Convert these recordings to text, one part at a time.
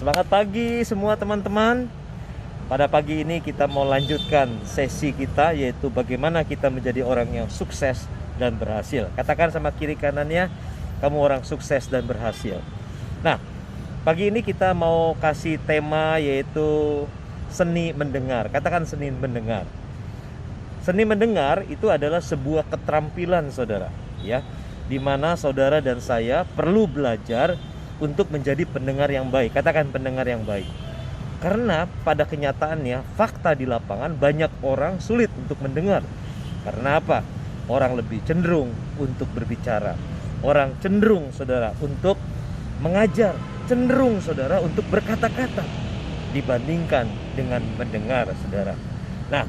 Semangat pagi semua teman-teman. Pada pagi ini kita mau lanjutkan sesi kita, yaitu bagaimana kita menjadi orang yang sukses dan berhasil. Katakan sama kiri kanannya, kamu orang sukses dan berhasil. Nah, pagi ini kita mau kasih tema yaitu seni mendengar. Katakan seni mendengar. Seni mendengar itu adalah sebuah keterampilan saudara, ya, di mana saudara dan saya perlu belajar untuk menjadi pendengar yang baik. Katakan pendengar yang baik. Karena pada kenyataannya fakta di lapangan banyak orang sulit untuk mendengar. Karena apa? Orang lebih cenderung untuk berbicara. Orang cenderung saudara untuk mengajar, cenderung saudara untuk berkata-kata dibandingkan dengan mendengar saudara. Nah,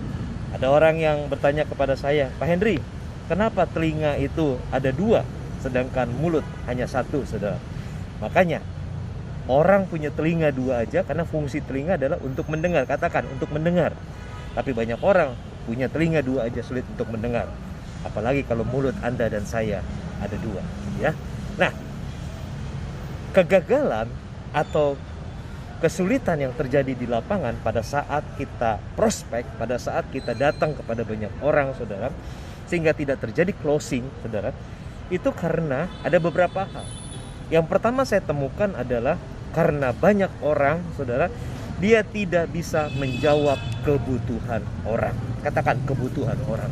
ada orang yang bertanya kepada saya, Pak Henry, kenapa telinga itu ada dua sedangkan mulut hanya satu saudara? Makanya orang punya telinga dua aja karena fungsi telinga adalah untuk mendengar. Katakan untuk mendengar. Tapi banyak orang punya telinga dua aja sulit untuk mendengar. Apalagi kalau mulut Anda dan saya ada dua, ya. Nah, kegagalan atau kesulitan yang terjadi di lapangan pada saat kita prospek, pada saat kita datang kepada banyak orang saudara, sehingga tidak terjadi closing saudara, itu karena ada beberapa hal. Yang pertama saya temukan adalah karena banyak orang, saudara, dia tidak bisa menjawab kebutuhan orang. Katakan kebutuhan orang.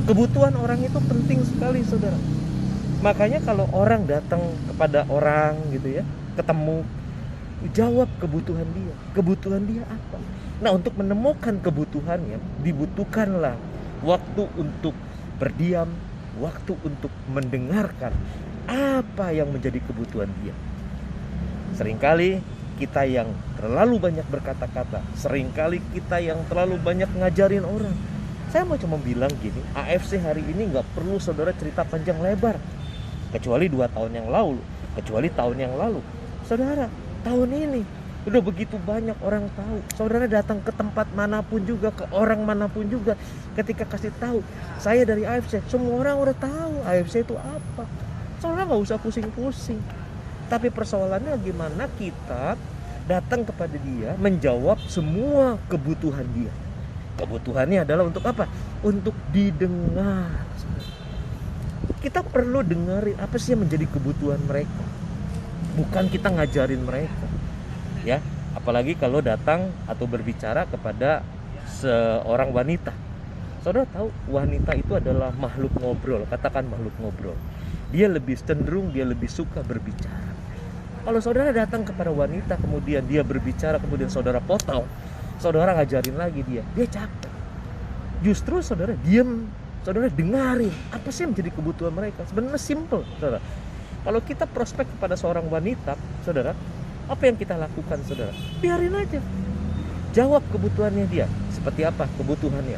Kebutuhan orang itu penting sekali, saudara. Makanya kalau orang datang kepada orang gitu ya, ketemu, jawab kebutuhan dia. Kebutuhan dia apa? Nah, untuk menemukan kebutuhannya, dibutuhkanlah waktu untuk berdiam, waktu untuk mendengarkan apa yang menjadi kebutuhan dia. Seringkali kita yang terlalu banyak berkata-kata, seringkali kita yang terlalu banyak ngajarin orang. Saya mau cuma bilang gini, AFC hari ini nggak perlu saudara cerita panjang lebar, kecuali 2 tahun yang lalu, kecuali tahun yang lalu. Saudara, tahun ini udah begitu banyak orang tahu. Saudara datang ke tempat manapun juga, ke orang manapun juga, ketika kasih tahu saya dari AFC, semua orang udah tahu AFC itu apa. Saudara nggak usah pusing-pusing. Tapi persoalannya gimana kita datang kepada dia, menjawab semua kebutuhan dia. Kebutuhannya adalah untuk apa? Untuk didengar. Kita perlu dengerin apa sih yang menjadi kebutuhan mereka. Bukan kita ngajarin mereka. Ya, apalagi kalau datang atau berbicara kepada seorang wanita. Saudara tahu wanita itu adalah makhluk ngobrol. Katakan makhluk ngobrol. Dia lebih cenderung, dia lebih suka berbicara. Kalau saudara datang kepada wanita, kemudian dia berbicara, kemudian saudara potong, saudara ngajarin lagi dia capek. Justru saudara diam, saudara dengarin apa sih yang menjadi kebutuhan mereka. Sebenarnya simple, saudara. Kalau kita prospek kepada seorang wanita, saudara, apa yang kita lakukan, saudara? Biarin aja. Jawab kebutuhannya dia. Seperti apa kebutuhannya?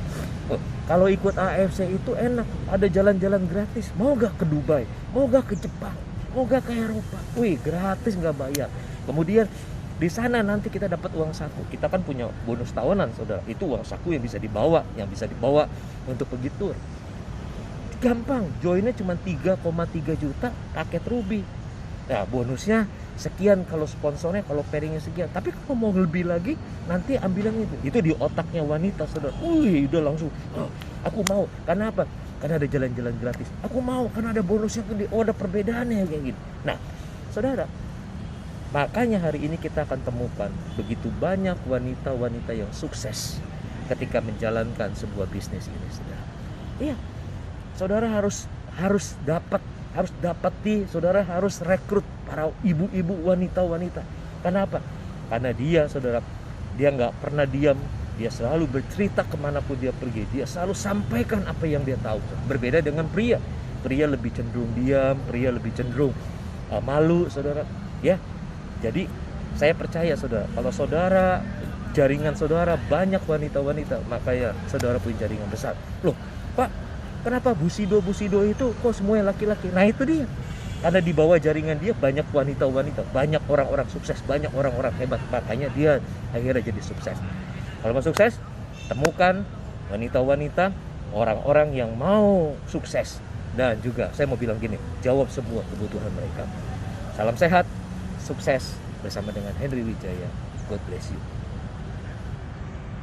Kalau ikut AFC itu enak, ada jalan-jalan gratis. Mau gak ke Dubai? Mau gak ke Jepang? Mau gak ke Eropa? Wih, gratis, gak bayar. Kemudian di sana nanti kita dapat uang saku. Kita kan punya bonus tahunan, saudara. Itu uang saku yang bisa dibawa, untuk pergi tour. Gampang, joinnya cuma 3,3 juta paket Ruby. Nah, bonusnya sekian kalau sponsornya, kalau pairingnya sekian. Tapi kalau mau lebih lagi, nanti ambil yang itu. Itu di otaknya wanita, saudara. Wih, udah langsung, aku mau. Karena apa? Karena ada jalan-jalan gratis. Aku mau, karena ada bonusnya gede. Oh, ada perbedaannya kayak gitu. Nah, saudara, makanya hari ini kita akan temukan begitu banyak wanita-wanita yang sukses ketika menjalankan sebuah bisnis ini, saudara. Iya, saudara harus dapati, saudara harus rekrut para ibu-ibu, wanita-wanita. Kenapa? Karena dia, saudara, dia nggak pernah diam. Dia selalu bercerita kemanapun dia pergi. Dia selalu sampaikan apa yang dia tahu. Berbeda dengan pria. Pria lebih cenderung diam, pria lebih cenderung malu, saudara. Ya, jadi saya percaya, saudara, kalau saudara, jaringan saudara banyak wanita-wanita, maka ya saudara punya jaringan besar. Loh, Pak, kenapa Busido itu kok semuanya laki-laki? Nah, itu dia. Karena di bawah jaringan dia banyak wanita-wanita, banyak orang-orang sukses, banyak orang-orang hebat. Makanya dia akhirnya jadi sukses. Kalau mau sukses, temukan wanita-wanita, orang-orang yang mau sukses. Dan juga saya mau bilang gini, jawab semua kebutuhan mereka. Salam sehat, sukses, bersama dengan Henry Wijaya. God bless you.